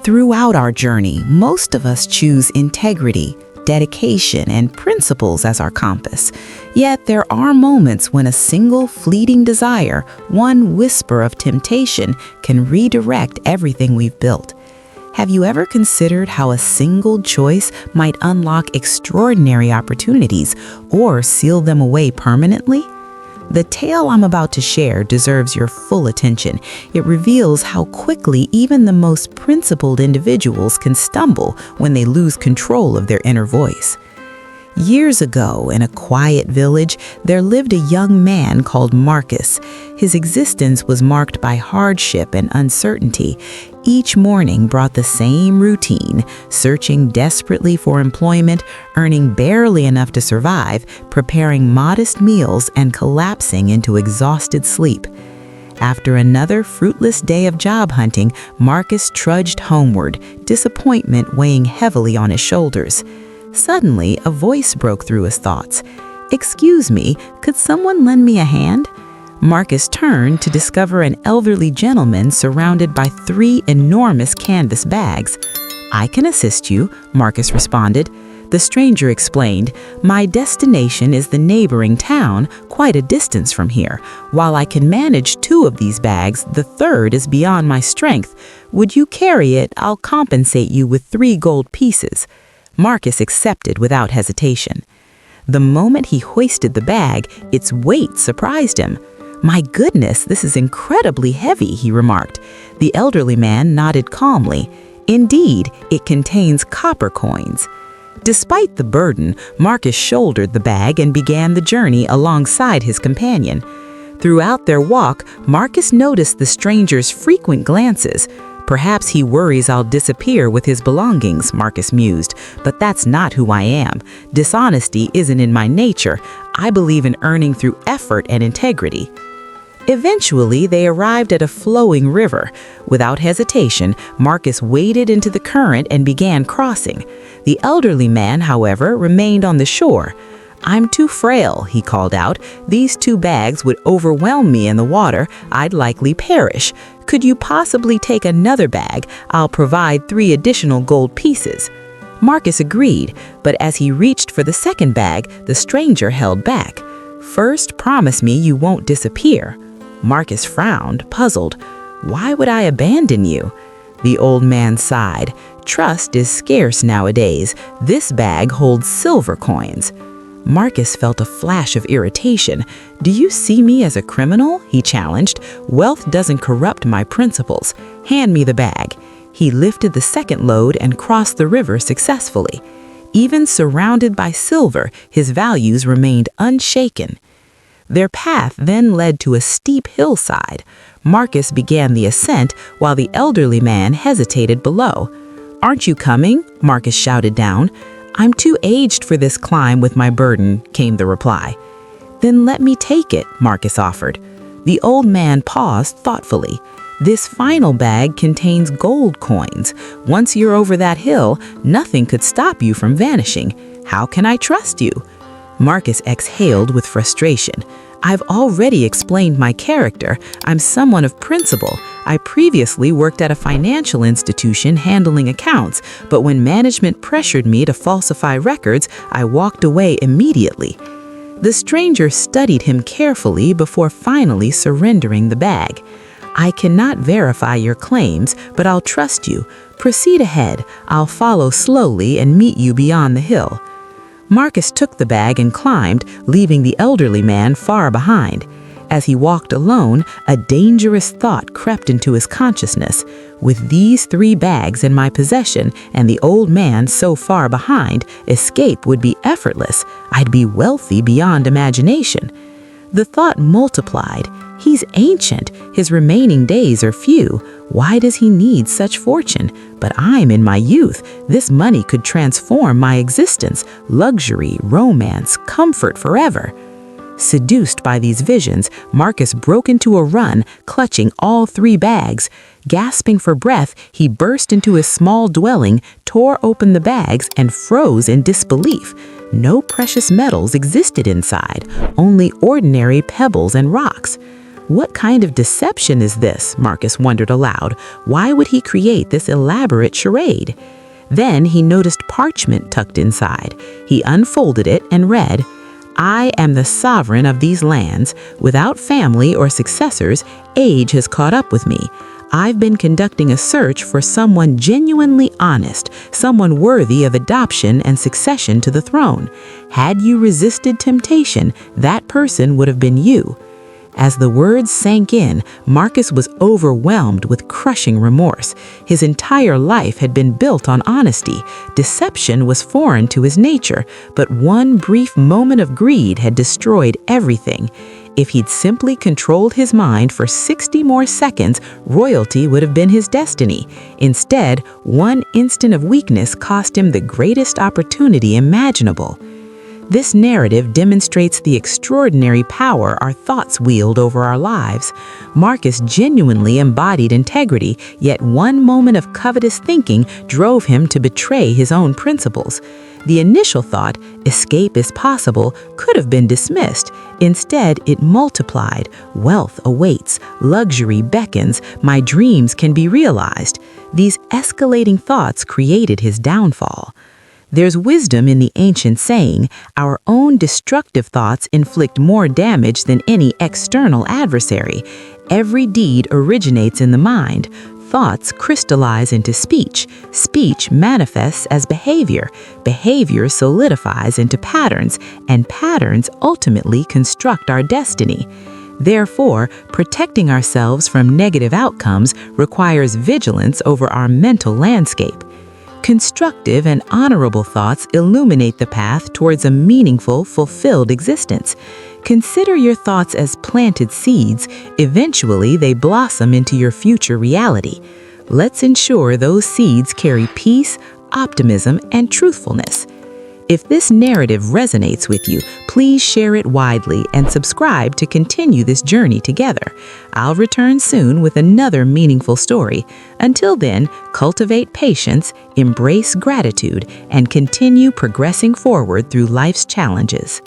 Throughout our journey, most of us choose integrity, dedication, and principles as our compass. Yet there are moments when a single fleeting desire, one whisper of temptation, can redirect everything we've built. Have you ever considered how a single choice might unlock extraordinary opportunities or seal them away permanently? The tale I'm about to share deserves your full attention. It reveals how quickly even the most principled individuals can stumble when they lose control of their inner voice. Years ago, in a quiet village, there lived a young man called Marcus. His existence was marked by hardship and uncertainty. Each morning brought the same routine, searching desperately for employment, earning barely enough to survive, preparing modest meals, and collapsing into exhausted sleep. After another fruitless day of job hunting, Marcus trudged homeward, disappointment weighing heavily on his shoulders. Suddenly, a voice broke through his thoughts. "Excuse me, could someone lend me a hand?" Marcus turned to discover an elderly gentleman surrounded by 3 enormous canvas bags. "I can assist you," Marcus responded. The stranger explained, "My destination is the neighboring town, quite a distance from here. While I can manage 2 of these bags, the third is beyond my strength. Would you carry it? I'll compensate you with 3 gold pieces." Marcus accepted without hesitation. The moment he hoisted the bag, its weight surprised him. "My goodness, this is incredibly heavy," he remarked. The elderly man nodded calmly. "Indeed, it contains copper coins." Despite the burden, Marcus shouldered the bag and began the journey alongside his companion. Throughout their walk, Marcus noticed the stranger's frequent glances. "Perhaps he worries I'll disappear with his belongings," Marcus mused, "but that's not who I am. Dishonesty isn't in my nature. I believe in earning through effort and integrity." Eventually, they arrived at a flowing river. Without hesitation, Marcus waded into the current and began crossing. The elderly man, however, remained on the shore. "I'm too frail," he called out. "These 2 bags would overwhelm me in the water. I'd likely perish. Could you possibly take another bag? I'll provide 3 additional gold pieces." Marcus agreed, but as he reached for the second bag, the stranger held back. "First, promise me you won't disappear." Marcus frowned, puzzled. "Why would I abandon you?" The old man sighed. "Trust is scarce nowadays. This bag holds silver coins." Marcus felt a flash of irritation. "Do you see me as a criminal?" he challenged. "Wealth doesn't corrupt my principles. Hand me the bag." He lifted the second load and crossed the river successfully. Even surrounded by silver, his values remained unshaken. Their path then led to a steep hillside. Marcus began the ascent while the elderly man hesitated below. "Aren't you coming?" Marcus shouted down. "I'm too aged for this climb with my burden," came the reply. "Then let me take it," Marcus offered. The old man paused thoughtfully. "This final bag contains gold coins. Once you're over that hill, nothing could stop you from vanishing. How can I trust you?" Marcus exhaled with frustration. "I've already explained my character. I'm someone of principle. I previously worked at a financial institution handling accounts, but when management pressured me to falsify records, I walked away immediately." The stranger studied him carefully before finally surrendering the bag. "I cannot verify your claims, but I'll trust you. Proceed ahead. I'll follow slowly and meet you beyond the hill." Marcus took the bag and climbed, leaving the elderly man far behind. As he walked alone, a dangerous thought crept into his consciousness. With these 3 bags in my possession and the old man so far behind, escape would be effortless. I'd be wealthy beyond imagination. The thought multiplied. He's ancient. His remaining days are few. Why does he need such fortune? But I'm in my youth. This money could transform my existence. Luxury, romance, comfort forever. Seduced by these visions, Marcus broke into a run, clutching all 3 bags. Gasping for breath, he burst into his small dwelling, tore open the bags, and froze in disbelief. No precious metals existed inside, only ordinary pebbles and rocks. What kind of deception is this? Marcus wondered aloud. Why would he create this elaborate charade? Then he noticed parchment tucked inside. He unfolded it and read, "I am the sovereign of these lands. Without family or successors, age has caught up with me. I've been conducting a search for someone genuinely honest, someone worthy of adoption and succession to the throne. Had you resisted temptation, that person would have been you." As the words sank in, Marcus was overwhelmed with crushing remorse. His entire life had been built on honesty. Deception was foreign to his nature, but one brief moment of greed had destroyed everything. If he'd simply controlled his mind for 60 more seconds, royalty would have been his destiny. Instead, one instant of weakness cost him the greatest opportunity imaginable. This narrative demonstrates the extraordinary power our thoughts wield over our lives. Marcus genuinely embodied integrity, yet one moment of covetous thinking drove him to betray his own principles. The initial thought, escape is possible, could have been dismissed. Instead, it multiplied. Wealth awaits, luxury beckons, my dreams can be realized. These escalating thoughts created his downfall. There's wisdom in the ancient saying, our own destructive thoughts inflict more damage than any external adversary. Every deed originates in the mind. Thoughts crystallize into speech. Speech manifests as behavior. Behavior solidifies into patterns, and patterns ultimately construct our destiny. Therefore, protecting ourselves from negative outcomes requires vigilance over our mental landscape. Constructive and honorable thoughts illuminate the path towards a meaningful, fulfilled existence. Consider your thoughts as planted seeds. Eventually, they blossom into your future reality. Let's ensure those seeds carry peace, optimism, and truthfulness. If this narrative resonates with you, please share it widely and subscribe to continue this journey together. I'll return soon with another meaningful story. Until then, cultivate patience, embrace gratitude, and continue progressing forward through life's challenges.